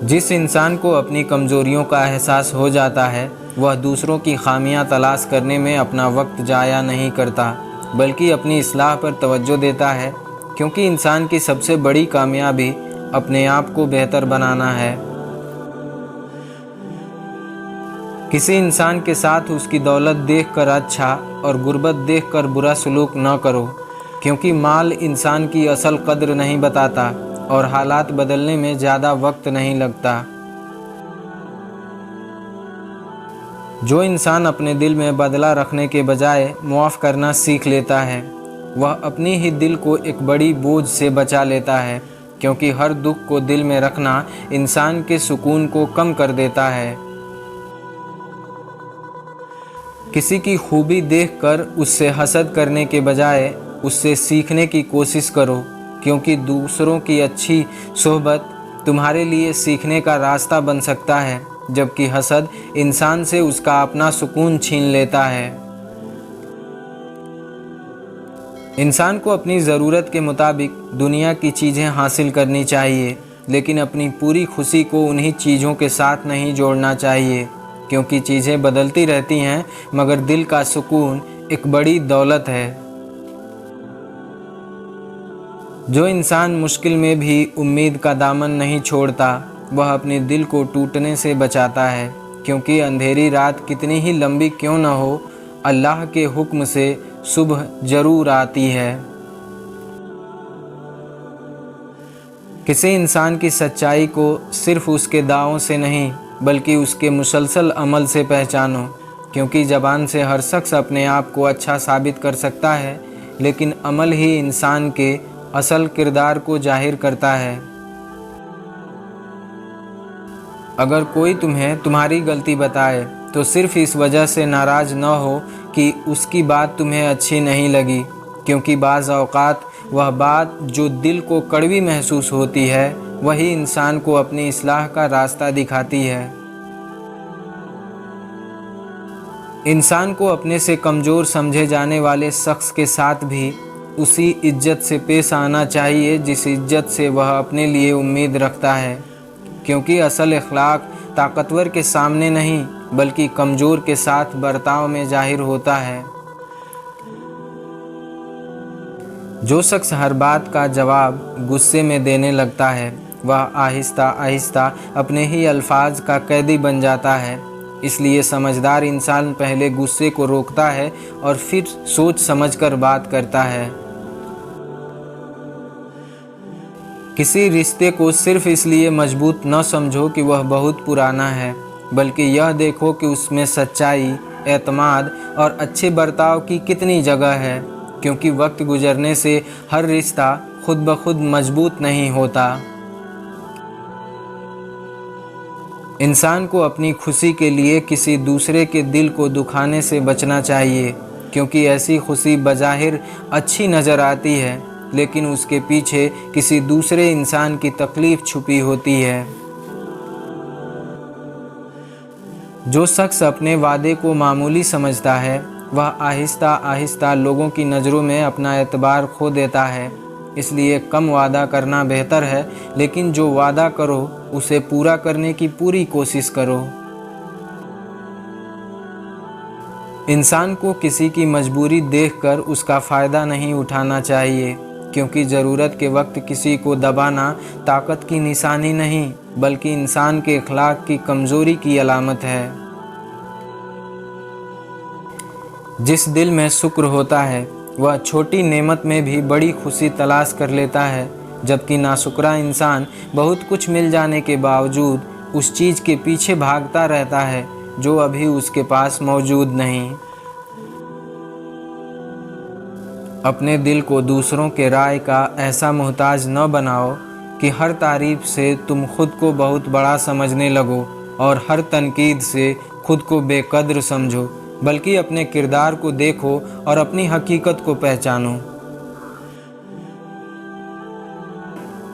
जिस इंसान को अपनी कमज़ोरियों का एहसास हो जाता है वह दूसरों की खामियां तलाश करने में अपना वक्त ज़ाया नहीं करता, बल्कि अपनी इस्लाह पर तवज्जो देता है, क्योंकि इंसान की सबसे बड़ी कामयाबी अपने आप को बेहतर बनाना है। किसी इंसान के साथ उसकी दौलत देखकर अच्छा और गुर्बत देखकर बुरा सलूक न करो, क्योंकि माल इंसान की असल कद्र नहीं बताता और हालात बदलने में ज़्यादा वक्त नहीं लगता। जो इंसान अपने दिल में बदला रखने के बजाय मुआफ़ करना सीख लेता है, वह अपनी ही दिल को एक बड़ी बोझ से बचा लेता है, क्योंकि हर दुख को दिल में रखना इंसान के सुकून को कम कर देता है। किसी की खूबी देखकर उससे हसद करने के बजाय उससे सीखने की कोशिश करो, क्योंकि दूसरों की अच्छी सोहबत तुम्हारे लिए सीखने का रास्ता बन सकता है, जबकि हसद इंसान से उसका अपना सुकून छीन लेता है। इंसान को अपनी ज़रूरत के मुताबिक दुनिया की चीज़ें हासिल करनी चाहिए, लेकिन अपनी पूरी खुशी को उन्हीं चीज़ों के साथ नहीं जोड़ना चाहिए, क्योंकि चीज़ें बदलती रहती हैं, मगर दिल का सुकून एक बड़ी दौलत है। जो इंसान मुश्किल में भी उम्मीद का दामन नहीं छोड़ता, वह अपने दिल को टूटने से बचाता है, क्योंकि अंधेरी रात कितनी ही लंबी क्यों न हो, अल्लाह के हुक्म से सुबह ज़रूर आती है। किसी इंसान की सच्चाई को सिर्फ़ उसके दावों से नहीं, बल्कि उसके मुसलसल अमल से पहचानो, क्योंकि ज़बान से हर शख्स अपने आप को अच्छा साबित कर सकता है, लेकिन अमल ही इंसान के असल किरदार को जाहिर करता है। अगर कोई तुम्हें तुम्हारी गलती बताए तो सिर्फ़ इस वजह से नाराज़ न हो कि उसकी बात तुम्हें अच्छी नहीं लगी, क्योंकि बाज़ औक़ात वह बात जो दिल को कड़वी महसूस होती है वही इंसान को अपनी इस्लाह का रास्ता दिखाती है। इंसान को अपने से कमज़ोर समझे जाने वाले शख्स के साथ भी उसी इज्जत से पेश आना चाहिए जिस इज्जत से वह अपने लिए उम्मीद रखता है, क्योंकि असल इखलाक ताकतवर के सामने नहीं बल्कि कमज़ोर के साथ बर्ताव में जाहिर होता है। जो शख्स हर बात का जवाब गुस्से में देने लगता है वह आहिस्ता आहिस्ता अपने ही अल्फाज का कैदी बन जाता है। इसलिए समझदार इंसान पहले गुस्से को रोकता है और फिर सोच समझकर बात करता है। किसी रिश्ते को सिर्फ इसलिए मजबूत न समझो कि वह बहुत पुराना है, बल्कि यह देखो कि उसमें सच्चाई, एतमाद और अच्छे बर्ताव की कितनी जगह है, क्योंकि वक्त गुजरने से हर रिश्ता खुद ब खुद मजबूत नहीं होता। इंसान को अपनी खुशी के लिए किसी दूसरे के दिल को दुखाने से बचना चाहिए, क्योंकि ऐसी खुशी बज़ाहिर अच्छी नज़र आती है, लेकिन उसके पीछे किसी दूसरे इंसान की तकलीफ़ छुपी होती है। जो शख्स अपने वादे को मामूली समझता है वह आहिस्ता आहिस्ता लोगों की नज़रों में अपना एतबार खो देता है। इसलिए कम वादा करना बेहतर है, लेकिन जो वादा करो उसे पूरा करने की पूरी कोशिश करो। इंसान को किसी की मजबूरी देखकर उसका फ़ायदा नहीं उठाना चाहिए, क्योंकि ज़रूरत के वक्त किसी को दबाना ताकत की निशानी नहीं बल्कि इंसान के अखलाक की कमज़ोरी की अलामत है। जिस दिल में शुक्र होता है वह छोटी नेमत में भी बड़ी खुशी तलाश कर लेता है, जबकि नाशुक्रा इंसान बहुत कुछ मिल जाने के बावजूद उस चीज़ के पीछे भागता रहता है जो अभी उसके पास मौजूद नहीं। अपने दिल को दूसरों के राय का ऐसा मोहताज न बनाओ कि हर तारीफ से तुम खुद को बहुत बड़ा समझने लगो और हर तनकीद से खुद को बेकद्र समझो, बल्कि अपने किरदार को देखो और अपनी हकीकत को पहचानो।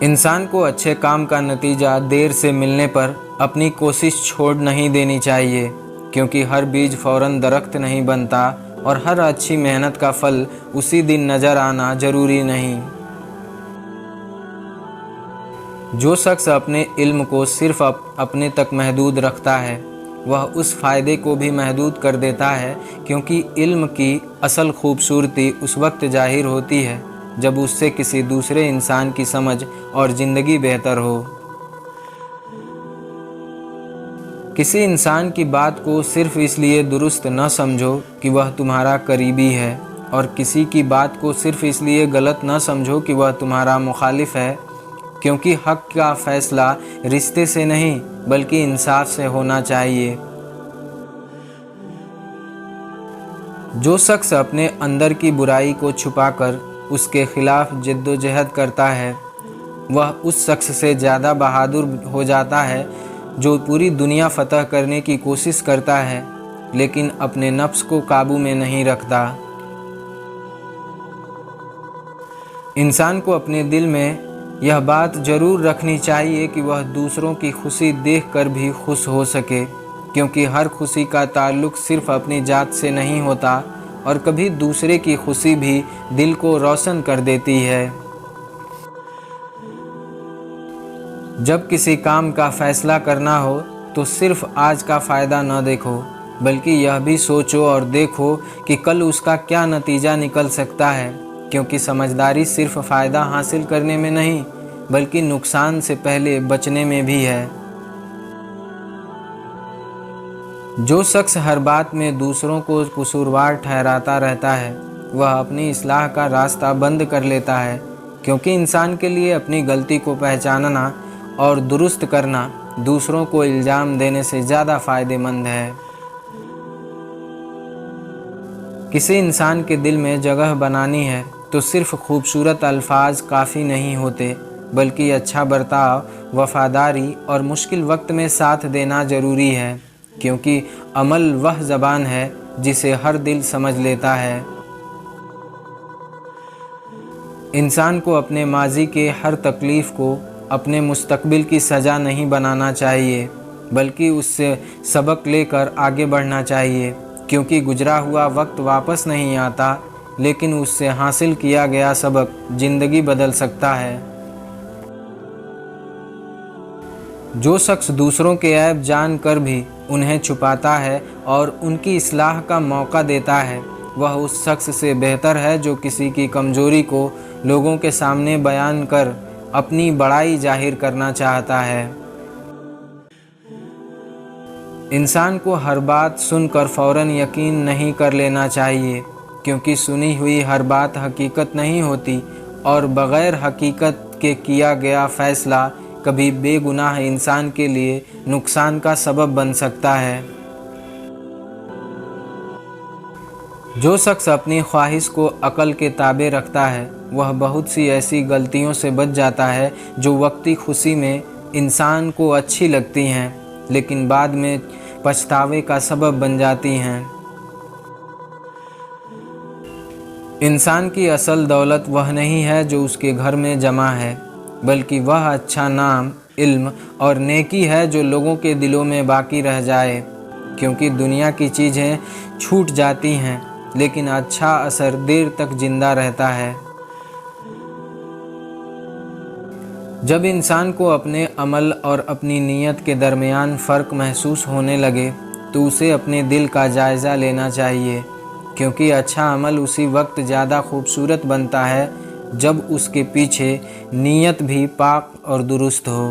इंसान को अच्छे काम का नतीजा देर से मिलने पर अपनी कोशिश छोड़ नहीं देनी चाहिए, क्योंकि हर बीज फौरन दरख्त नहीं बनता और हर अच्छी मेहनत का फल उसी दिन नज़र आना जरूरी नहीं। जो शख्स अपने इल्म को सिर्फ अपने तक महदूद रखता है वह उस फ़ायदे को भी महदूद कर देता है, क्योंकि इल्म की असल खूबसूरती उस वक्त ज़ाहिर होती है जब उससे किसी दूसरे इंसान की समझ और ज़िंदगी बेहतर हो। किसी इंसान की बात को सिर्फ इसलिए दुरुस्त न समझो कि वह तुम्हारा करीबी है, और किसी की बात को सिर्फ इसलिए गलत न समझो कि वह तुम्हारा मुखालिफ है, क्योंकि हक़ का फ़ैसला रिश्ते से नहीं बल्कि इंसाफ से होना चाहिए। जो शख्स अपने अंदर की बुराई को छुपाकर उसके खिलाफ जद्दोजहद करता है वह उस शख्स से ज़्यादा बहादुर हो जाता है जो पूरी दुनिया फतह करने की कोशिश करता है लेकिन अपने नफ्स को काबू में नहीं रखता। इंसान को अपने दिल में यह बात ज़रूर रखनी चाहिए कि वह दूसरों की खुशी देखकर भी खुश हो सके, क्योंकि हर खुशी का ताल्लुक़ सिर्फ़ अपनी ज़ात से नहीं होता और कभी दूसरे की खुशी भी दिल को रोशन कर देती है। जब किसी काम का फ़ैसला करना हो तो सिर्फ़ आज का फ़ायदा न देखो, बल्कि यह भी सोचो और देखो कि कल उसका क्या नतीजा निकल सकता है, क्योंकि समझदारी सिर्फ फ़ायदा हासिल करने में नहीं बल्कि नुकसान से पहले बचने में भी है। जो शख्स हर बात में दूसरों को कसूरवार ठहराता रहता है वह अपनी इस्लाह का रास्ता बंद कर लेता है, क्योंकि इंसान के लिए अपनी गलती को पहचानना और दुरुस्त करना दूसरों को इल्ज़ाम देने से ज़्यादा फ़ायदेमंद है। किसी इंसान के दिल में जगह बनानी है तो सिर्फ़ खूबसूरत अल्फाज काफ़ी नहीं होते, बल्कि अच्छा बर्ताव, वफ़ादारी और मुश्किल वक्त में साथ देना ज़रूरी है, क्योंकि अमल वह ज़बान है जिसे हर दिल समझ लेता है। इंसान को अपने माजी के हर तकलीफ़ को अपने मुस्तकबिल की सज़ा नहीं बनाना चाहिए, बल्कि उससे सबक लेकर आगे बढ़ना चाहिए, क्योंकि गुजरा हुआ वक्त वापस नहीं आता, लेकिन उससे हासिल किया गया सबक ज़िंदगी बदल सकता है। जो शख्स दूसरों के ऐब जान कर भी उन्हें छुपाता है और उनकी इस्लाह का मौका देता है वह उस शख्स से बेहतर है जो किसी की कमज़ोरी को लोगों के सामने बयान कर अपनी बड़ाई जाहिर करना चाहता है। इंसान को हर बात सुनकर फ़ौरन यकीन नहीं कर लेना चाहिए, क्योंकि सुनी हुई हर बात हकीकत नहीं होती और बग़ैर हकीकत के किया गया फ़ैसला कभी बेगुनाह इंसान के लिए नुकसान का सबब बन सकता है। जो शख्स अपनी ख्वाहिश को अक़ल के ताबे रखता है वह बहुत सी ऐसी गलतियों से बच जाता है जो वक्ती खुशी में इंसान को अच्छी लगती हैं लेकिन बाद में पछतावे का सबब बन जाती हैं। इंसान की असल दौलत वह नहीं है जो उसके घर में जमा है, बल्कि वह अच्छा नाम, इल्म और नेकी है जो लोगों के दिलों में बाकी रह जाए, क्योंकि दुनिया की चीज़ें छूट जाती हैं लेकिन अच्छा असर देर तक जिंदा रहता है। जब इंसान को अपने अमल और अपनी नीयत के दरमियान फ़र्क महसूस होने लगे तो उसे अपने दिल का जायज़ा लेना चाहिए, क्योंकि अच्छा अमल उसी वक्त ज़्यादा खूबसूरत बनता है जब उसके पीछे नीयत भी पाक और दुरुस्त हो।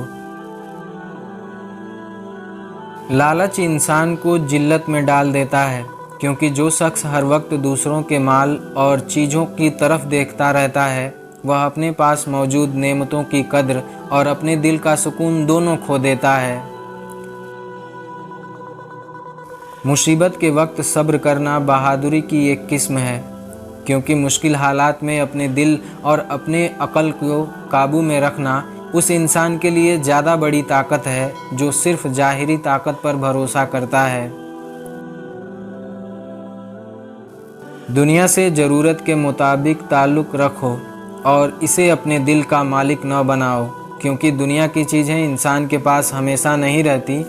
लालच इंसान को जिल्लत में डाल देता है, क्योंकि जो शख्स हर वक्त दूसरों के माल और चीज़ों की तरफ देखता रहता है वह अपने पास मौजूद नेमतों की कद्र और अपने दिल का सुकून दोनों खो देता है। मुसीबत के वक्त सब्र करना बहादुरी की एक किस्म है, क्योंकि मुश्किल हालात में अपने दिल और अपने अक़ल को काबू में रखना उस इंसान के लिए ज़्यादा बड़ी ताकत है जो सिर्फ ज़ाहिरी ताकत पर भरोसा करता है। दुनिया से ज़रूरत के मुताबिक ताल्लुक़ रखो और इसे अपने दिल का मालिक न बनाओ, क्योंकि दुनिया की चीज़ें इंसान के पास हमेशा नहीं रहती,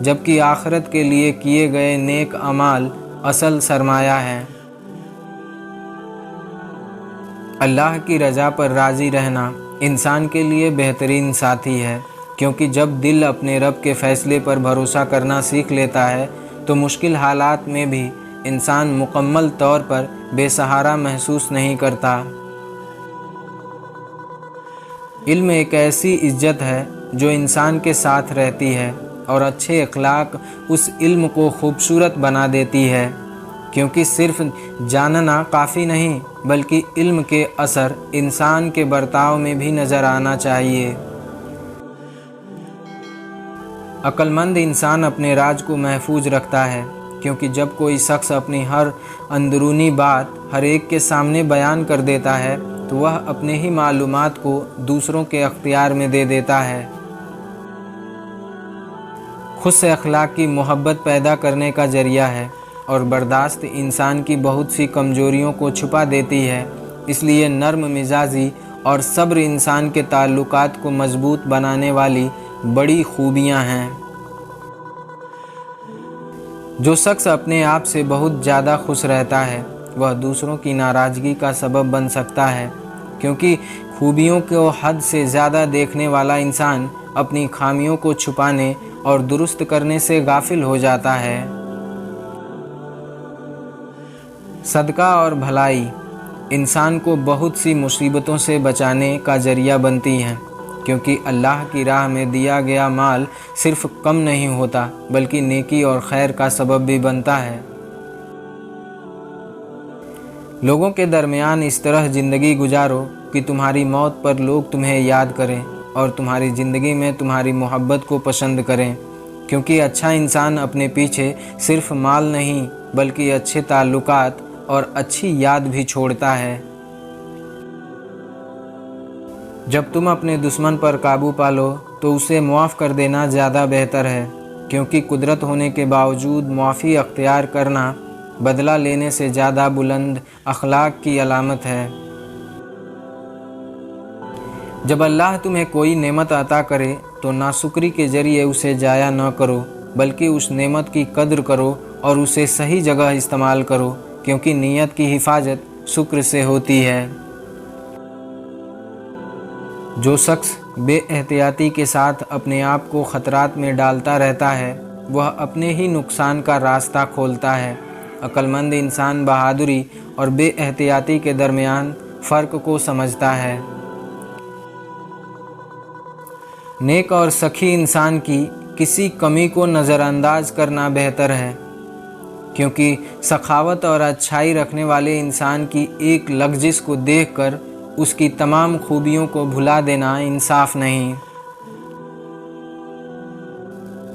जबकि आखिरत के लिए किए गए नेक अमाल असल सरमाया है। اللہ کی رضا پر راضی رہنا انسان کے لیے بہترین ساتھی ہے، کیونکہ جب دل اپنے رب کے فیصلے پر بھروسہ کرنا سیکھ لیتا ہے تو مشکل حالات میں بھی انسان مکمل طور پر بے سہارا محسوس نہیں کرتا۔ علم ایک ایسی عزت ہے جو انسان کے ساتھ رہتی ہے، اور اچھے اخلاق اس علم کو خوبصورت بنا دیتی ہے، کیونکہ صرف جاننا کافی نہیں بلکہ علم کے اثر انسان کے برتاؤ میں بھی نظر آنا چاہیے۔ عقل مند انسان اپنے راز کو محفوظ رکھتا ہے، کیونکہ جب کوئی شخص اپنی ہر اندرونی بات ہر ایک کے سامنے بیان کر دیتا ہے تو وہ اپنے ہی معلومات کو دوسروں کے اختیار میں دے دیتا ہے۔ حسن اخلاق کی محبت پیدا کرنے کا ذریعہ ہے، اور برداشت انسان کی بہت سی کمزوریوں کو چھپا دیتی ہے، اس لیے نرم مزاجی اور صبر انسان کے تعلقات کو مضبوط بنانے والی بڑی خوبیاں ہیں۔ جو شخص اپنے آپ سے بہت زیادہ خوش رہتا ہے وہ دوسروں کی ناراضگی کا سبب بن سکتا ہے، کیونکہ خوبیوں کو حد سے زیادہ دیکھنے والا انسان اپنی خامیوں کو چھپانے اور درست کرنے سے غافل ہو جاتا ہے۔ صدقہ اور بھلائی انسان کو بہت سی مصیبتوں سے بچانے کا ذریعہ بنتی ہیں، کیونکہ اللہ کی راہ میں دیا گیا مال صرف کم نہیں ہوتا بلکہ نیکی اور خیر کا سبب بھی بنتا ہے۔ لوگوں کے درمیان اس طرح زندگی گزارو کہ تمہاری موت پر لوگ تمہیں یاد کریں اور تمہاری زندگی میں تمہاری محبت کو پسند کریں، کیونکہ اچھا انسان اپنے پیچھے صرف مال نہیں بلکہ اچھے تعلقات اور اچھی یاد بھی چھوڑتا ہے۔ جب تم اپنے دشمن پر قابو پالو تو اسے معاف کر دینا زیادہ بہتر ہے، کیونکہ قدرت ہونے کے باوجود معافی اختیار کرنا بدلہ لینے سے زیادہ بلند اخلاق کی علامت ہے۔ جب اللہ تمہیں کوئی نعمت عطا کرے تو ناشکری کے ذریعے اسے ضائع نہ کرو بلکہ اس نعمت کی قدر کرو اور اسے صحیح جگہ استعمال کرو، کیونکہ نیت کی حفاظت شکر سے ہوتی ہے۔ جو شخص بے احتیاطی کے ساتھ اپنے آپ کو خطرات میں ڈالتا رہتا ہے وہ اپنے ہی نقصان کا راستہ کھولتا ہے۔ عقل مند انسان بہادری اور بے احتیاطی کے درمیان فرق کو سمجھتا ہے۔ نیک اور سخی انسان کی کسی کمی کو نظر انداز کرنا بہتر ہے، کیونکہ سخاوت اور اچھائی رکھنے والے انسان کی ایک لغزش کو دیکھ کر اس کی تمام خوبیوں کو بھلا دینا انصاف نہیں۔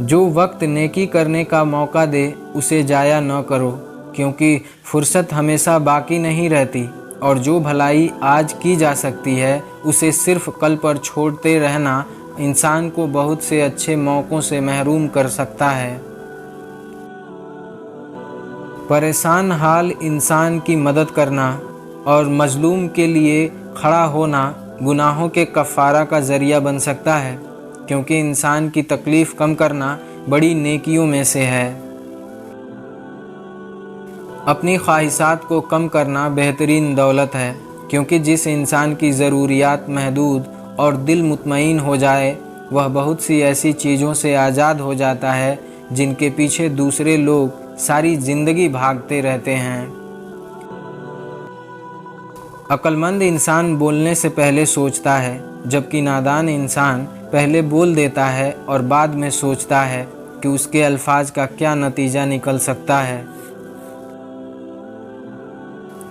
جو وقت نیکی کرنے کا موقع دے اسے ضائع نہ کرو، کیونکہ فرصت ہمیشہ باقی نہیں رہتی، اور جو بھلائی آج کی جا سکتی ہے اسے صرف کل پر چھوڑتے رہنا انسان کو بہت سے اچھے موقعوں سے محروم کر سکتا ہے۔ پریشان حال انسان کی مدد کرنا اور مظلوم کے لیے کھڑا ہونا گناہوں کے کفارہ کا ذریعہ بن سکتا ہے، کیونکہ انسان کی تکلیف کم کرنا بڑی نیکیوں میں سے ہے۔ اپنی خواہشات کو کم کرنا بہترین دولت ہے، کیونکہ جس انسان کی ضروریات محدود اور دل مطمئن ہو جائے وہ بہت سی ایسی چیزوں سے آزاد ہو جاتا ہے جن کے پیچھے دوسرے لوگ ساری زندگی بھاگتے رہتے ہیں۔ عقل مند انسان بولنے سے پہلے سوچتا ہے، جبکہ نادان انسان پہلے بول دیتا ہے اور بعد میں سوچتا ہے کہ اس کے الفاظ کا کیا نتیجہ نکل سکتا ہے۔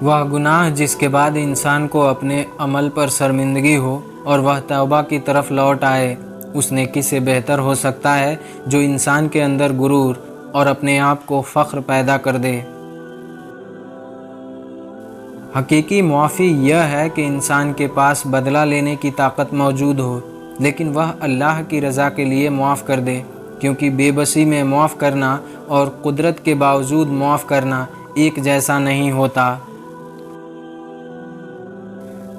وہ گناہ جس کے بعد انسان کو اپنے عمل پر شرمندگی ہو اور وہ توبہ کی طرف لوٹ آئے، اس نیکی سے بہتر ہو سکتا ہے جو انسان کے اندر غرور اور اپنے آپ کو فخر پیدا کر دے۔ حقیقی معافی یہ ہے کہ انسان کے پاس بدلہ لینے کی طاقت موجود ہو لیکن وہ اللہ کی رضا کے لیے معاف کر دے، کیونکہ بے بسی میں معاف کرنا اور قدرت کے باوجود معاف کرنا ایک جیسا نہیں ہوتا۔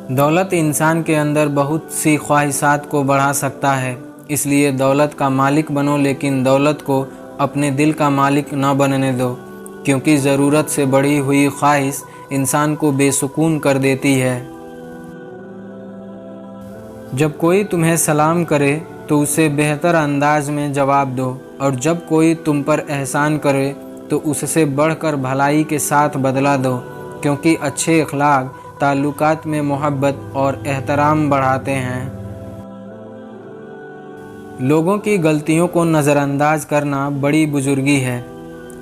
دولت انسان کے اندر بہت سی خواہشات کو بڑھا سکتا ہے، اس لیے دولت کا مالک بنو لیکن دولت کو اپنے دل کا مالک نہ بننے دو، کیونکہ ضرورت سے بڑھی ہوئی خواہش انسان کو بے سکون کر دیتی ہے۔ जब कोई तुम्हें सलाम करे तो उसे बेहतर अंदाज में जवाब दो, और जब कोई तुम पर एहसान करे तो उससे बढ़कर भलाई के साथ बदला दो, क्योंकि अच्छे अखलाक ताल्लुकात में मोहब्बत और एहतराम बढ़ाते हैं। लोगों की गलतियों को नज़रअंदाज करना बड़ी बुजुर्गी है,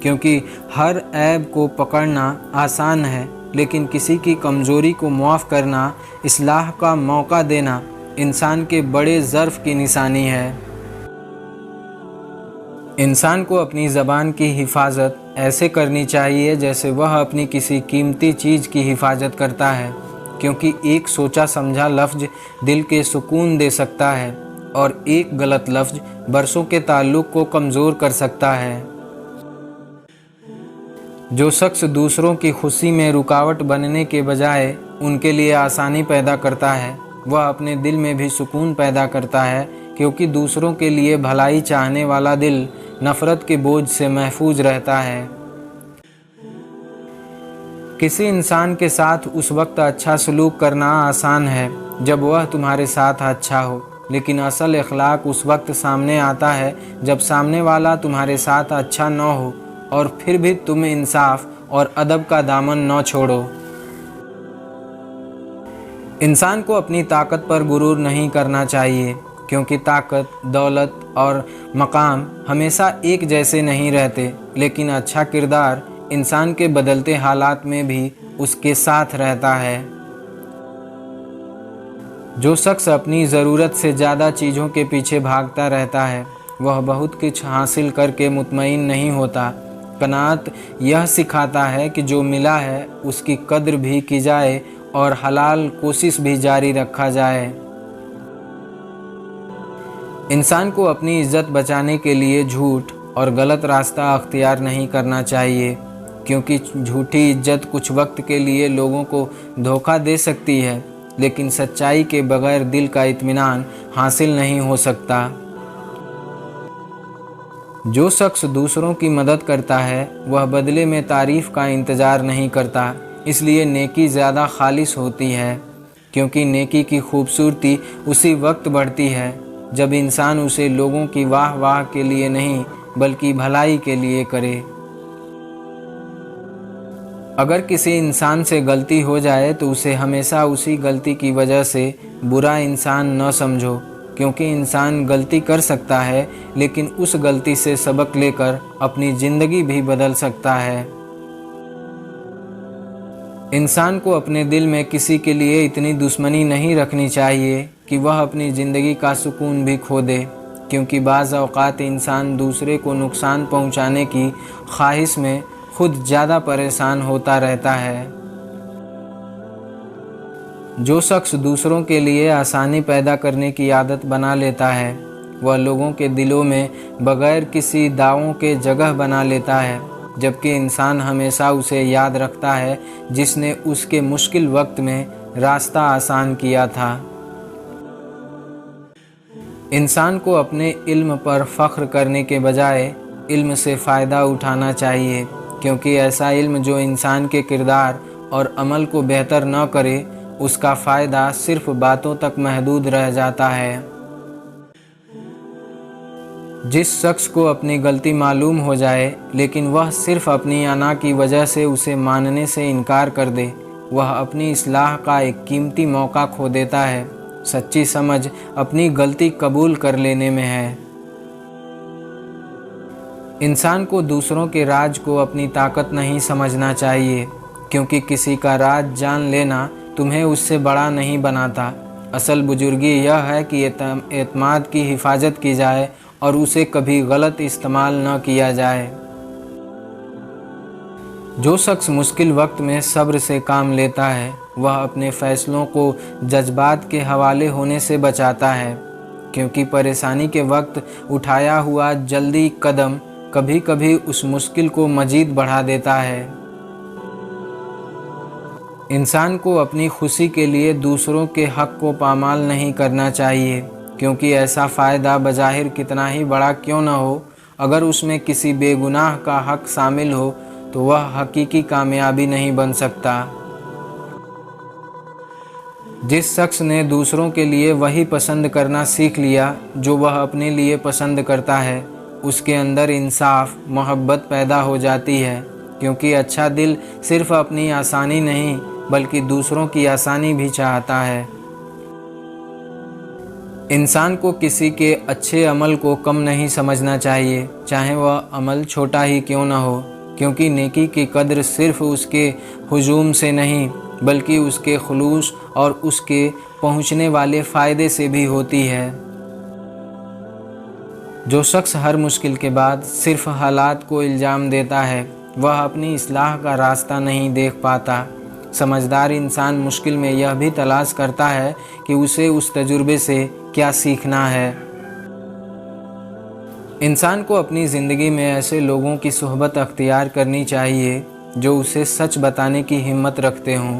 क्योंकि हर ऐब को पकड़ना आसान है, लेकिन किसी की कमज़ोरी को मुआफ़ करना, इस्लाह का मौका देना इंसान के बड़े ज़र्फ़ की निशानी है। इंसान को अपनी ज़बान की हिफाजत ऐसे करनी चाहिए जैसे वह अपनी किसी कीमती चीज़ की हिफाजत करता है, क्योंकि एक सोचा समझा लफ्ज़ दिल के सुकून दे सकता है और एक गलत लफ्ज़ बरसों के ताल्लुक़ को कमज़ोर कर सकता है। जो शख्स दूसरों की खुशी में रुकावट बनने के बजाय उनके लिए आसानी पैदा करता है, वह अपने दिल में भी सुकून पैदा करता है, क्योंकि दूसरों के लिए भलाई चाहने वाला दिल नफ़रत के बोझ से महफूज रहता है। किसी इंसान के साथ उस वक्त अच्छा सलूक करना आसान है जब वह तुम्हारे साथ अच्छा हो, लेकिन असल अखलाक उस वक्त सामने आता है जब सामने वाला तुम्हारे साथ अच्छा न हो और फिर भी तुम इंसाफ और अदब का दामन न छोड़ो। इंसान को अपनी ताकत पर गुरूर नहीं करना चाहिए, क्योंकि ताकत, दौलत और मकाम हमेशा एक जैसे नहीं रहते, लेकिन अच्छा किरदार इंसान के बदलते हालात में भी उसके साथ रहता है। जो शख्स अपनी ज़रूरत से ज़्यादा चीज़ों के पीछे भागता रहता है, वह बहुत कुछ हासिल करके मुतमईन नहीं होता। कनात यह सिखाता है कि जो मिला है उसकी कद्र भी की जाए और हलाल कोशिश भी जारी रखा जाए। इंसान को अपनी इज्जत बचाने के लिए झूठ और गलत रास्ता अख्तियार नहीं करना चाहिए, क्योंकि झूठी इज्जत कुछ वक्त के लिए लोगों को धोखा दे सकती है, लेकिन सच्चाई के बगैर दिल का इत्मीनान हासिल नहीं हो सकता। जो शख्स दूसरों की मदद करता है वह बदले में तारीफ़ का इंतज़ार नहीं करता, इसलिए नेकी ज़्यादा खालिस होती है, क्योंकि नेकी की खूबसूरती उसी वक्त बढ़ती है जब इंसान उसे लोगों की वाह वाह के लिए नहीं बल्कि भलाई के लिए करे। अगर किसी इंसान से गलती हो जाए तो उसे हमेशा उसी गलती की वजह से बुरा इंसान न समझो, क्योंकि इंसान गलती कर सकता है, लेकिन उस गलती से सबक लेकर अपनी ज़िंदगी भी बदल सकता है। इंसान को अपने दिल में किसी के लिए इतनी दुश्मनी नहीं रखनी चाहिए कि वह अपनी ज़िंदगी का सुकून भी खो दे, क्योंकि बाज़ औक़ात इंसान दूसरे को नुकसान पहुंचाने की ख्वाहिश में खुद ज़्यादा परेशान होता रहता है। जो शख्स दूसरों के लिए आसानी पैदा करने की आदत बना लेता है, वह लोगों के दिलों में बग़ैर किसी दावों के जगह बना लेता है, जबकि इंसान हमेशा उसे याद रखता है जिसने उसके मुश्किल वक्त में रास्ता आसान किया था। इंसान को अपने इल्म पर फ़ख्र करने के बजाय इल्म से फ़ायदा उठाना चाहिए, क्योंकि ऐसा इल्म जो इंसान के किरदार और अमल को बेहतर न करे, उसका फ़ायदा सिर्फ बातों तक महदूद रह जाता है। जिस शख्स को अपनी गलती मालूम हो जाए लेकिन वह सिर्फ अपनी अना की वजह से उसे मानने से इनकार कर दे, वह अपनी इस्लाह का एक कीमती मौका खो देता है। सच्ची समझ अपनी गलती कबूल कर लेने में है। इंसान को दूसरों के राज को अपनी ताकत नहीं समझना चाहिए, क्योंकि किसी का राज जान लेना तुम्हें उससे बड़ा नहीं बनाता। असल बुजुर्गी यह है कि एतमाद की हिफाजत की जाए और उसे कभी गलत इस्तेमाल न किया जाए। जो शख्स मुश्किल वक्त में सब्र से काम लेता है, वह अपने फ़ैसलों को जज्बात के हवाले होने से बचाता है, क्योंकि परेशानी के वक्त उठाया हुआ जल्दी कदम कभी कभी उस मुश्किल को मज़ीद बढ़ा देता है। इंसान को अपनी खुशी के लिए दूसरों के हक़ को पामाल नहीं करना चाहिए, क्योंकि ऐसा फ़ायदा बज़ाहिर कितना ही बड़ा क्यों न हो, अगर उसमें किसी बेगुनाह का हक़ शामिल हो तो वह हकीकी कामयाबी नहीं बन सकता। जिस शख्स ने दूसरों के लिए वही पसंद करना सीख लिया जो वह अपने लिए पसंद करता है, उसके अंदर इंसाफ, मोहब्बत पैदा हो जाती है, क्योंकि अच्छा दिल सिर्फ अपनी आसानी नहीं बल्कि दूसरों की आसानी भी चाहता है। इंसान को किसी के अच्छे अमल को कम नहीं समझना चाहिए, चाहे वह अमल छोटा ही क्यों न हो, क्योंकि नेकी की कद्र सिर्फ उसके हुजूम से नहीं बल्कि उसके खुलूस और उसके पहुँचने वाले फ़ायदे से भी होती है। जो शख्स हर मुश्किल के बाद सिर्फ हालात को इल्ज़ाम देता है, वह अपनी इस्लाह का रास्ता नहीं देख पाता। समझदार इंसान मुश्किल में यह भी तलाश करता है कि उसे उस तजुर्बे से क्या सीखना है। इंसान को अपनी ज़िंदगी में ऐसे लोगों की सोहबत अख्तियार करनी चाहिए जो उसे सच बताने की हिम्मत रखते हों,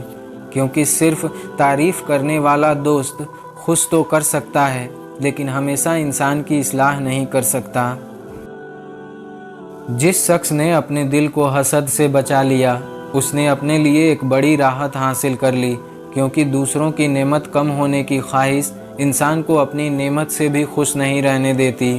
क्योंकि सिर्फ तारीफ़ करने वाला दोस्त खुश तो कर सकता है लेकिन हमेशा इंसान की इस्लाह नहीं कर सकता। जिस शख्स ने अपने दिल को हसद से बचा लिया, उसने अपने लिए एक बड़ी राहत हासिल कर ली, क्योंकि दूसरों की नेमत कम होने की ख्वाहिश इंसान को अपनी नेमत से भी खुश नहीं रहने देती।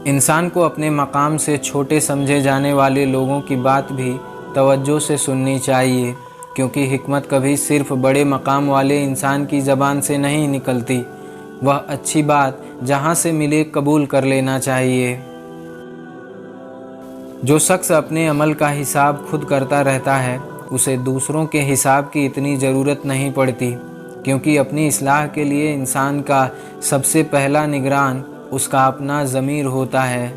इंसान को अपने मकाम से छोटे समझे जाने वाले लोगों की बात भी तवज्जो से सुननी चाहिए, क्योंकि हिकमत कभी सिर्फ बड़े मकाम वाले इंसान की ज़बान से नहीं निकलती। वह अच्छी बात जहाँ से मिले कबूल कर लेना चाहिए। जो शख्स अपने अमल का हिसाब खुद करता रहता है, उसे दूसरों के हिसाब की इतनी ज़रूरत नहीं पड़ती, क्योंकि अपनी इस्लाह के लिए इंसान का सबसे पहला निगरान उसका अपना ज़मीर होता है।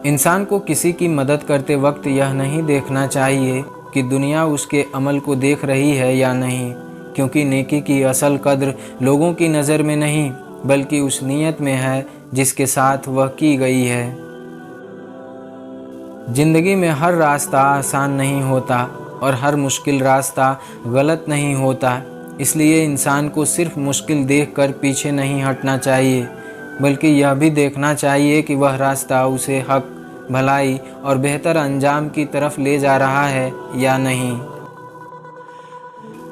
इंसान को किसी की मदद करते वक्त यह नहीं देखना चाहिए कि दुनिया उसके अमल को देख रही है या नहीं, क्योंकि नेकी की असल कद्र लोगों की नज़र में नहीं बल्कि उस नीयत में है जिसके साथ वह की गई है। ज़िंदगी में हर रास्ता आसान नहीं होता और हर मुश्किल रास्ता गलत नहीं होता, इसलिए इंसान को सिर्फ मुश्किल देखकर पीछे नहीं हटना चाहिए, बल्कि यह भी देखना चाहिए कि वह रास्ता उसे हक, भलाई और बेहतर अंजाम की तरफ ले जा रहा है या नहीं।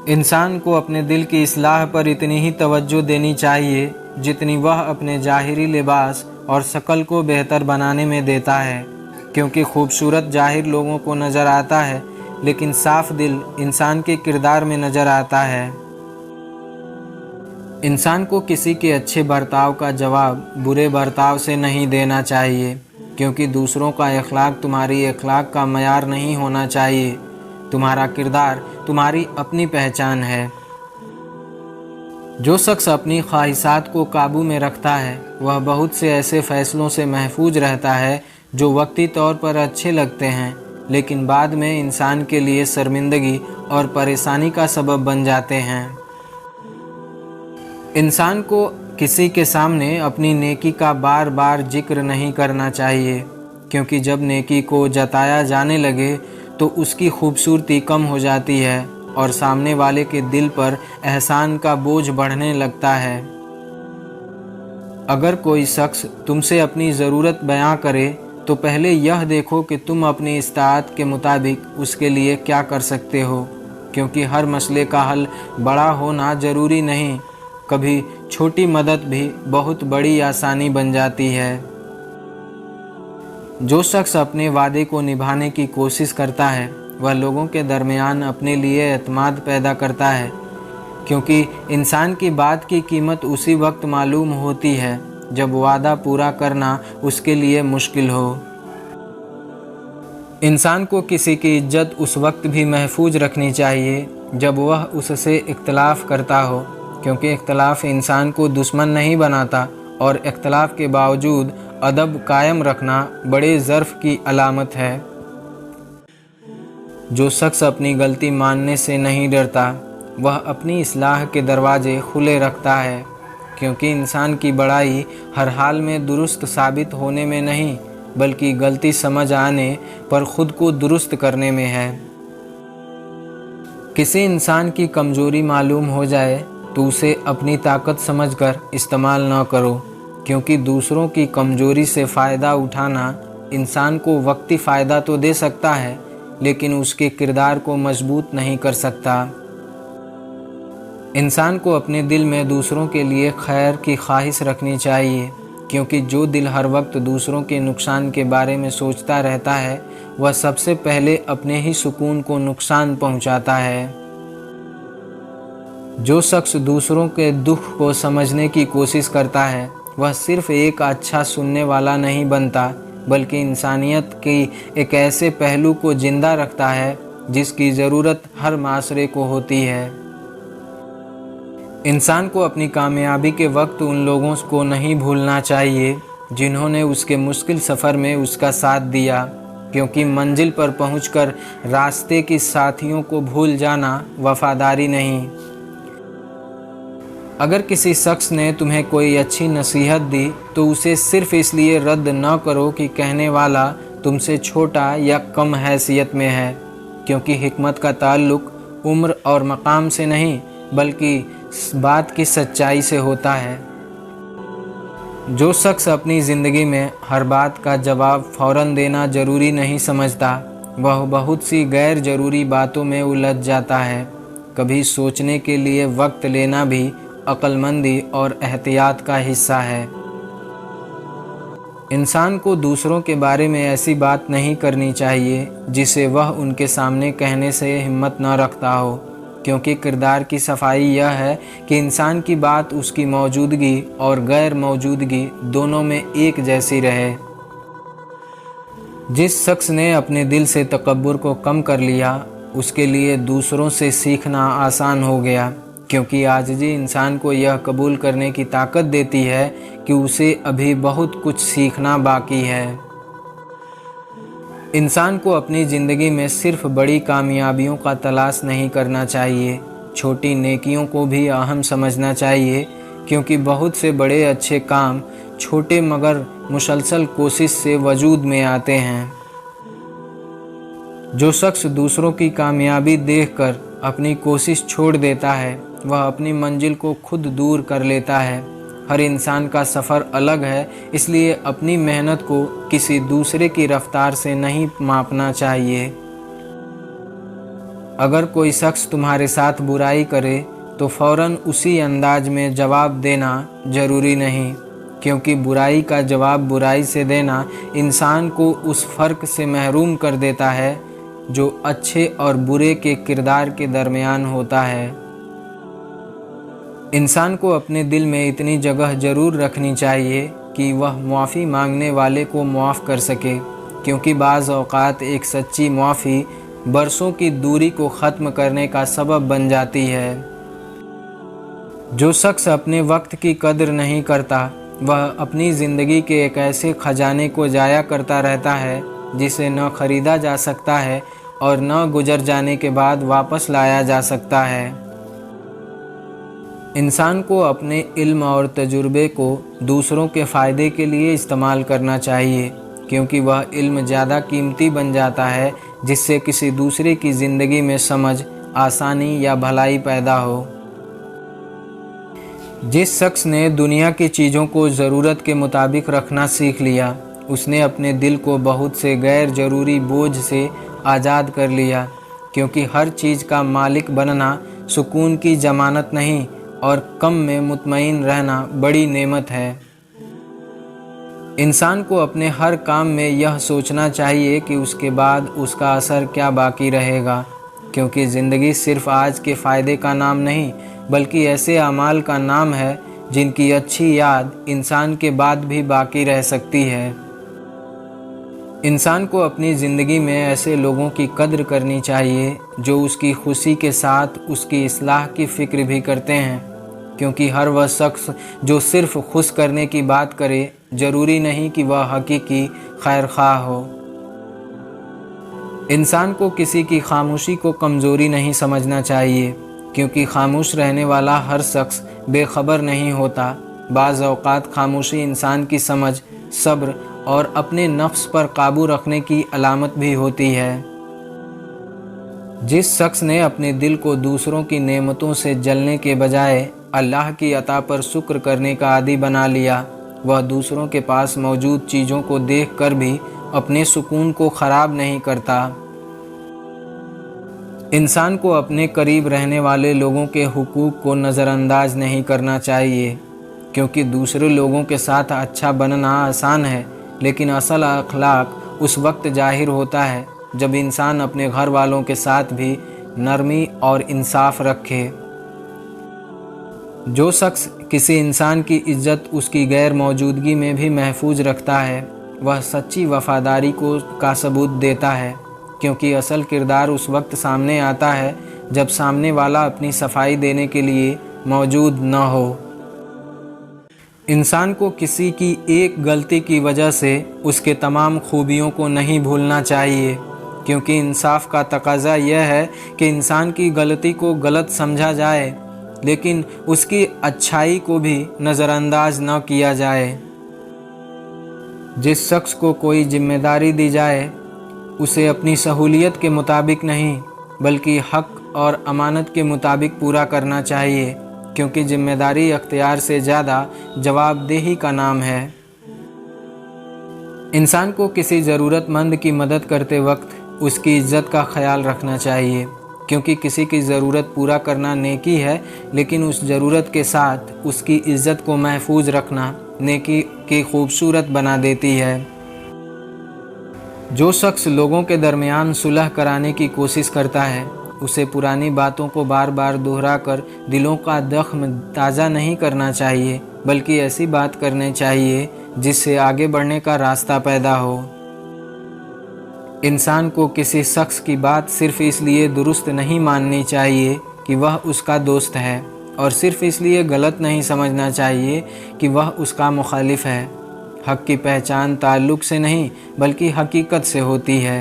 इंसान को अपने दिल की इस्लाह पर इतनी ही तवज्जो देनी चाहिए जितनी वह अपने ज़ाहिरी लिबास और शक्ल को बेहतर बनाने में देता है, क्योंकि खूबसूरत ज़ाहिर लोगों को नज़र आता है लेकिन साफ दिल इंसान के किरदार में नज़र आता है। इंसान को किसी के अच्छे बर्ताव का जवाब बुरे बर्ताव से नहीं देना चाहिए, क्योंकि दूसरों का अखलाक तुम्हारी अखलाक का मयार नहीं होना चाहिए। तुम्हारा किरदार तुम्हारी अपनी पहचान है। जो शख्स अपनी ख्वाहिशात को काबू में रखता है, वह बहुत से ऐसे फ़ैसलों से महफूज रहता है जो वक्ती तौर पर अच्छे लगते हैं लेकिन बाद में इंसान के लिए शर्मिंदगी और परेशानी का सबब बन जाते हैं। इंसान को किसी के सामने अपनी नेकी का बार बार जिक्र नहीं करना चाहिए, क्योंकि जब नेकी को जताया जाने लगे तो उसकी खूबसूरती कम हो जाती है और सामने वाले के दिल पर एहसान का बोझ बढ़ने लगता है। अगर कोई शख्स तुमसे अपनी ज़रूरत बयां करे तो पहले यह देखो कि तुम अपनी इस्ताअत के मुताबिक उसके लिए क्या कर सकते हो, क्योंकि हर मसले का हल बड़ा होना ज़रूरी नहीं, कभी छोटी मदद भी बहुत बड़ी आसानी बन जाती है। जो शख्स अपने वादे को निभाने की कोशिश करता है, वह लोगों के दरमियान अपने लिए एतमाद पैदा करता है, क्योंकि इंसान की बात की कीमत उसी वक्त मालूम होती है जब वादा पूरा करना उसके लिए मुश्किल हो। इंसान को किसी की इज्जत उस वक्त भी महफूज रखनी चाहिए जब वह उससे इख्तलाफ करता हो, क्योंकि इख्तलाफ इंसान को दुश्मन नहीं बनाता और इख्तलाफ के बावजूद अदब कायम रखना बड़े ज़र्फ़ की अलामत है। जो शख्स अपनी गलती मानने से नहीं डरता, वह अपनी इस्लाह के दरवाजे खुले रखता है, क्योंकि इंसान की बड़ाई हर हाल में दुरुस्त साबित होने में नहीं बल्कि गलती समझ आने पर खुद को दुरुस्त करने में है। किसी इंसान की कमज़ोरी मालूम हो जाए तो उसे अपनी ताकत समझकर इस्तेमाल न करो, क्योंकि दूसरों की कमज़ोरी से फ़ायदा उठाना इंसान को वक्ती फ़ायदा तो दे सकता है लेकिन उसके किरदार को मजबूत नहीं कर सकता। इंसान को अपने दिल में दूसरों के लिए खैर की ख्वाहिश रखनी चाहिए, क्योंकि जो दिल हर वक्त दूसरों के नुकसान के बारे में सोचता रहता है वह सबसे पहले अपने ही सुकून को नुकसान पहुंचाता है। जो शख्स दूसरों के दुख को समझने की कोशिश करता है वह सिर्फ एक अच्छा सुनने वाला नहीं बनता, बल्कि इंसानियत की एक ऐसे पहलू को जिंदा रखता है जिसकी ज़रूरत हर माशरे को होती है। इंसान को अपनी कामयाबी के वक्त उन लोगों को नहीं भूलना चाहिए जिन्होंने उसके मुश्किल सफ़र में उसका साथ दिया, क्योंकि मंजिल पर पहुंचकर रास्ते के साथियों को भूल जाना वफादारी नहीं। अगर किसी शख्स ने तुम्हें कोई अच्छी नसीहत दी तो उसे सिर्फ इसलिए रद्द न करो कि कहने वाला तुमसे छोटा या कम हैसियत में है, क्योंकि हिकमत का ताल्लुक उम्र और मकाम से नहीं बल्कि बात की सच्चाई से होता है। जो शख्स अपनी ज़िंदगी में हर बात का जवाब फ़ौरन देना ज़रूरी नहीं समझता, वह बहुत सी गैर ज़रूरी बातों में उलझ जाता है। कभी सोचने के लिए वक्त लेना भी अक्लमंदी और एहतियात का हिस्सा है। इंसान को दूसरों के बारे में ऐसी बात नहीं करनी चाहिए जिसे वह उनके सामने कहने से हिम्मत न रखता हो, क्योंकि किरदार की सफाई यह है कि इंसान की बात उसकी मौजूदगी और गैर मौजूदगी दोनों में एक जैसी रहे। जिस शख्स ने अपने दिल से तकब्बुर को कम कर लिया उसके लिए दूसरों से सीखना आसान हो गया, क्योंकि आजिज़ी इंसान को यह कबूल करने की ताकत देती है कि उसे अभी बहुत कुछ सीखना बाकी है। इंसान को अपनी ज़िंदगी में सिर्फ बड़ी कामयाबियों का तलाश नहीं करना चाहिए, छोटी नेकियों को भी अहम समझना चाहिए, क्योंकि बहुत से बड़े अच्छे काम छोटे मगर मुसलसल कोशिश से वजूद में आते हैं। जो शख्स दूसरों की कामयाबी देखकर अपनी कोशिश छोड़ देता है वह अपनी मंजिल को खुद दूर कर लेता है। हर इंसान का सफ़र अलग है, इसलिए अपनी मेहनत को किसी दूसरे की रफ्तार से नहीं मापना चाहिए। अगर कोई शख्स तुम्हारे साथ बुराई करे तो फ़ौरन उसी अंदाज में जवाब देना ज़रूरी नहीं, क्योंकि बुराई का जवाब बुराई से देना इंसान को उस फ़र्क से महरूम कर देता है जो अच्छे और बुरे के किरदार के दरमियान होता है। इंसान को अपने दिल में इतनी जगह ज़रूर रखनी चाहिए कि वह मुआफ़ी मांगने वाले को मुआफ़ कर सके, क्योंकि बाज़ औक़ात एक सच्ची मुआफ़ी बरसों की दूरी को ख़त्म करने का सबब बन जाती है। जो शख्स अपने वक्त की कदर नहीं करता वह अपनी ज़िंदगी के एक ऐसे ख़जाने को ज़ाया करता रहता है जिसे न ख़रीदा जा सकता है और न गुजर जाने के बाद वापस लाया जा सकता है। इंसान को अपने इल्म और तजुर्बे को दूसरों के फ़ायदे के लिए इस्तेमाल करना चाहिए, क्योंकि वह इल्म ज़्यादा कीमती बन जाता है जिससे किसी दूसरे की ज़िंदगी में समझ, आसानी या भलाई पैदा हो। जिस शख्स ने दुनिया की चीज़ों को ज़रूरत के मुताबिक रखना सीख लिया उसने अपने दिल को बहुत से गैर ज़रूरी बोझ से आज़ाद कर लिया, क्योंकि हर चीज़ का मालिक बनना सुकून की ज़मानत नहीं और कम में मुतमईन रहना बड़ी नेमत है। इंसान को अपने हर काम में यह सोचना चाहिए कि उसके बाद उसका असर क्या बाकी रहेगा, क्योंकि ज़िंदगी सिर्फ़ आज के फ़ायदे का नाम नहीं बल्कि ऐसे अमाल का नाम है जिनकी अच्छी याद इंसान के बाद भी बाकी रह सकती है। इंसान को अपनी ज़िंदगी में ऐसे लोगों की कद्र करनी चाहिए जो उसकी खुशी के साथ उसकी इस्लाह की फ़िक्र भी करते हैं, क्योंकि हर वह शख्स जो सिर्फ़ खुश करने की बात करे ज़रूरी नहीं कि वह हकीकी खैर ख़्वाह हो। इंसान को किसी की खामोशी को कमज़ोरी नहीं समझना चाहिए, क्योंकि खामोश रहने वाला हर शख्स बेखबर नहीं होता। बाज़ औक़ात खामोशी इंसान की समझ, सब्र और अपने नफ्स पर काबू रखने की अलामत भी होती है। जिस शख्स ने अपने दिल को दूसरों की नेमतों से जलने के बजाय अल्लाह की अता पर शुक्र करने का आदी बना लिया, वह दूसरों के पास मौजूद चीज़ों को देख कर भी अपने सुकून को ख़राब नहीं करता। इंसान को अपने करीब रहने वाले लोगों के हुकूक को नज़रअंदाज नहीं करना चाहिए, क्योंकि दूसरे लोगों के साथ अच्छा बनना आसान है, लेकिन असल अखलाक उस वक्त जाहिर होता है जब इंसान अपने घर वालों के साथ भी नरमी और इंसाफ रखे। जो शख्स किसी इंसान की इज्जत उसकी गैर मौजूदगी में भी महफूज रखता है, वह सच्ची वफादारी का सबूत देता है, क्योंकि असल किरदार उस वक्त सामने आता है जब सामने वाला अपनी सफाई देने के लिए मौजूद न हो। इंसान को किसी की एक गलती की वजह से उसके तमाम खूबियों को नहीं भूलना चाहिए, क्योंकि इंसाफ का तकाजा यह है कि इंसान की गलती को गलत समझा जाए, लेकिन उसकी अच्छाई को भी नज़रअंदाज न किया जाए। जिस शख्स को कोई जिम्मेदारी दी जाए उसे अपनी सहूलियत के मुताबिक नहीं बल्कि हक और अमानत के मुताबिक पूरा करना चाहिए, क्योंकि जिम्मेदारी अख्तियार से ज़्यादा जवाबदेही का नाम है। इंसान को किसी ज़रूरतमंद की मदद करते वक्त उसकी इज्जत का ख्याल रखना चाहिए, क्योंकि किसी की ज़रूरत पूरा करना नेकी है, लेकिन उस ज़रूरत के साथ उसकी इज्जत को महफूज रखना नेकी की खूबसूरत बना देती है। जो शख्स लोगों के दरमियान सुलह कराने की कोशिश करता है, उसे पुरानी बातों को बार बार दोहराकर दिलों का जख्म ताज़ा नहीं करना चाहिए, बल्कि ऐसी बात करनी चाहिए जिससे आगे बढ़ने का रास्ता पैदा हो। इंसान को किसी शख्स की बात सिर्फ़ इसलिए दुरुस्त नहीं माननी चाहिए कि वह उसका दोस्त है, और सिर्फ़ इसलिए गलत नहीं समझना चाहिए कि वह उसका मुखालिफ है। हक़ की पहचान ताल्लुक़ से नहीं बल्कि हकीकत से होती है।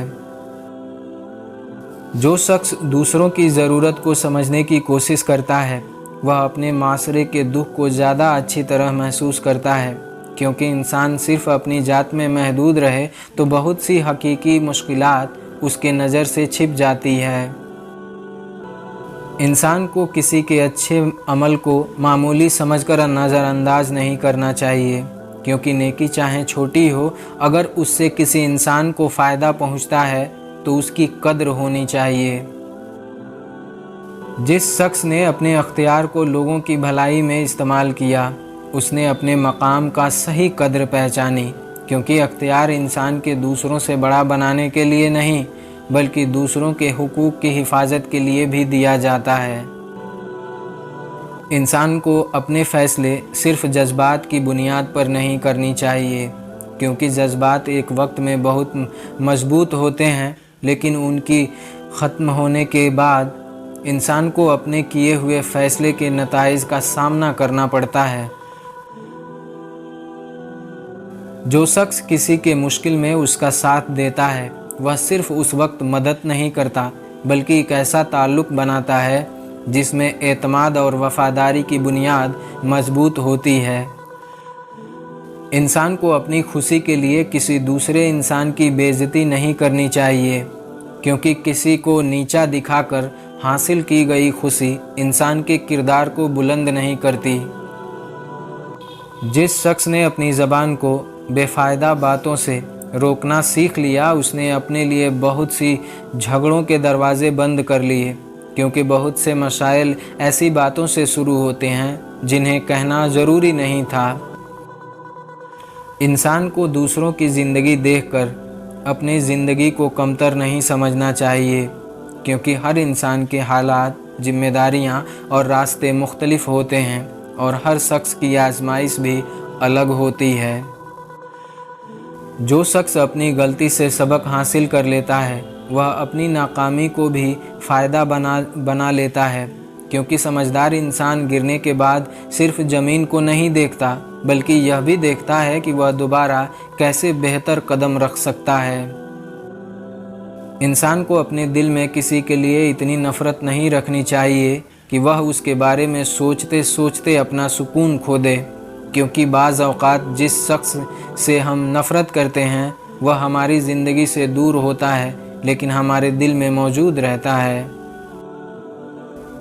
जो शख्स दूसरों की ज़रूरत को समझने की कोशिश करता है, वह अपने माशरे के दुख को ज़्यादा अच्छी तरह महसूस करता है, क्योंकि इंसान सिर्फ़ अपनी जात में महदूद रहे तो बहुत सी हकीकी मुश्किलात उसके नज़र से छिप जाती है। इंसान को किसी के अच्छे अमल को मामूली समझकर नज़रअंदाज नहीं करना चाहिए, क्योंकि नेकी चाहे छोटी हो, अगर उससे किसी इंसान को फ़ायदा पहुंचता है तो उसकी कद्र होनी चाहिए। जिस शख्स ने अपने अख्तियार को लोगों की भलाई में इस्तेमाल किया, उसने अपने मकाम का सही कद्र पहचानी, क्योंकि अख्तियार इंसान के दूसरों से बड़ा बनाने के लिए नहीं बल्कि दूसरों के हुकूक की हिफाजत के लिए भी दिया जाता है। इंसान को अपने फ़ैसले सिर्फ़ जज्बात की बुनियाद पर नहीं करनी चाहिए, क्योंकि जज्बात एक वक्त में बहुत मजबूत होते हैं, लेकिन उनकी ख़त्म होने के बाद इंसान को अपने किए हुए फ़ैसले के नताइज का सामना करना पड़ता है। जो शख्स किसी के मुश्किल में उसका साथ देता है, वह सिर्फ़ उस वक्त मदद नहीं करता बल्कि एक ऐसा ताल्लुक़ बनाता है जिसमें एतमाद और वफ़ादारी की बुनियाद मजबूत होती है। इंसान को अपनी खुशी के लिए किसी दूसरे इंसान की बेइज्जती नहीं करनी चाहिए, क्योंकि किसी को नीचा दिखाकर हासिल की गई खुशी इंसान के किरदार को बुलंद नहीं करती। जिस शख्स ने अपनी ज़बान को बेफ़ायदा बातों से रोकना सीख लिया, उसने अपने लिए बहुत सी झगड़ों के दरवाज़े बंद कर लिए, क्योंकि बहुत से मसाइल ऐसी बातों से शुरू होते हैं जिन्हें कहना ज़रूरी नहीं था। इंसान को दूसरों की ज़िंदगी देखकर अपनी ज़िंदगी को कमतर नहीं समझना चाहिए, क्योंकि हर इंसान के हालात, जिम्मेदारियां और रास्ते मुख्तलिफ होते हैं, और हर शख्स की आजमाइश भी अलग होती है। जो शख्स अपनी गलती से सबक हासिल कर लेता है, वह अपनी नाकामी को भी फ़ायदा बना लेता है, क्योंकि समझदार इंसान गिरने के बाद सिर्फ ज़मीन को नहीं देखता बल्कि यह भी देखता है कि वह दोबारा कैसे बेहतर कदम रख सकता है। इंसान को अपने दिल में किसी के लिए इतनी नफ़रत नहीं रखनी चाहिए कि वह उसके बारे में सोचते सोचते अपना सुकून खो दे, क्योंकि बाज़ औक़ात जिस शख्स से हम नफ़रत करते हैं वह हमारी ज़िंदगी से दूर होता है, लेकिन हमारे दिल में मौजूद रहता है।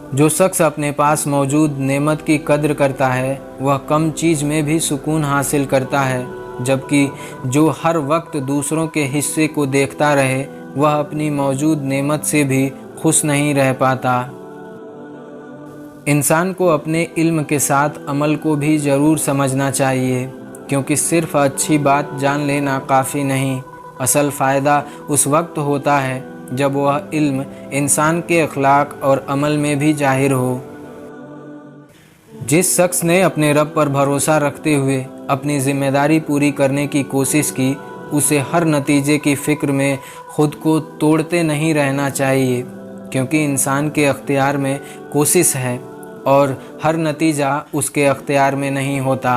जो शख्स अपने पास मौजूद नेमत की कद्र करता है, वह कम चीज़ में भी सुकून हासिल करता है, जबकि जो हर वक्त दूसरों के हिस्से को देखता रहे, वह अपनी मौजूद नेमत से भी खुश नहीं रह पाता। इंसान को अपने इल्म के साथ अमल को भी ज़रूर समझना चाहिए, क्योंकि सिर्फ़ अच्छी बात जान लेना काफ़ी नहीं। असल फ़ायदा उस वक्त होता है जब वह इल्म इंसान के अखलाक और अमल में भी ज़ाहिर हो। जिस शख्स ने अपने रब पर भरोसा रखते हुए अपनी ज़िम्मेदारी पूरी करने की कोशिश की, उसे हर नतीजे की फ़िक्र में ख़ुद को तोड़ते नहीं रहना चाहिए, क्योंकि इंसान के अख्तियार में कोशिश है और हर नतीजा उसके अख्तियार में नहीं होता।